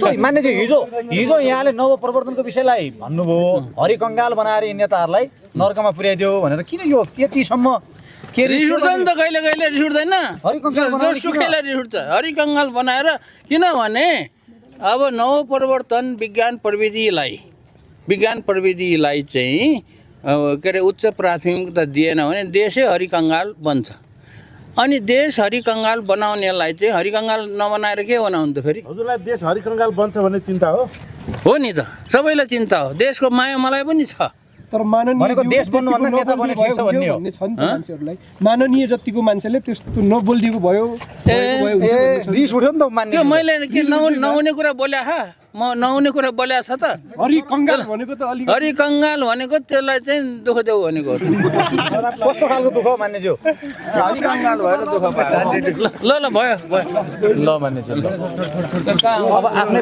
जस्तो मान्यज्यू हिजो यहाँले नवप्रवर्तनको विषयलाई भन्नुभयो, हरिकङ्गाल बनाएर यी नेताहरूलाई नर्कमा पुर्याइदियो भनेर। किन यो त्यतिसम्म के रिस उठ्छ नि त, कहिले कहिले रिस उठ्दैन, जोसुकैलाई रिस उठ्छ हरिकङ्गाल बनाएर। किनभने अब नवप्रवर्तन विज्ञान प्रविधिलाई चाहिँ के अरे उच्च प्राथमिकता दिएन भने देशै हरिकङ्गाल बन्छ। अनि देश हरिकङ्गाल बनाउनेलाई चाहिँ हरिकङ्गाल नबनाएर के बनाउनु त फेरि? हजुरलाई देश हरिकङ्गाल बन्छ भन्ने चिन्ता हो नि त, सबैलाई चिन्ता हो। देशको माया मलाई पनि छ, तर माननीय देश बन्नुभन्दा नेता बन्ने ठिक छ भन्ने हो। छ नि त मान्छेहरूलाई, माननीय जतिको मान्छेले त्यस्तो नबोलिदिएको भयो। रिस उठ्यो नि त मान्य। त्यो मैले के नहुने कुरा बोल्या म नहुने कुरा बोल्या छ त। हरिकङ्गाल भनेको त अलि हरिकङ्गाल भनेको त्यसलाई चाहिँ दुःख देऊ भनेको। कस्तो खालको दुःख हो मान्यज्यू? हरिकङ्गाल भएर दुःख पायो। ल भयो ल मान्यज्यू, अब आफ्नै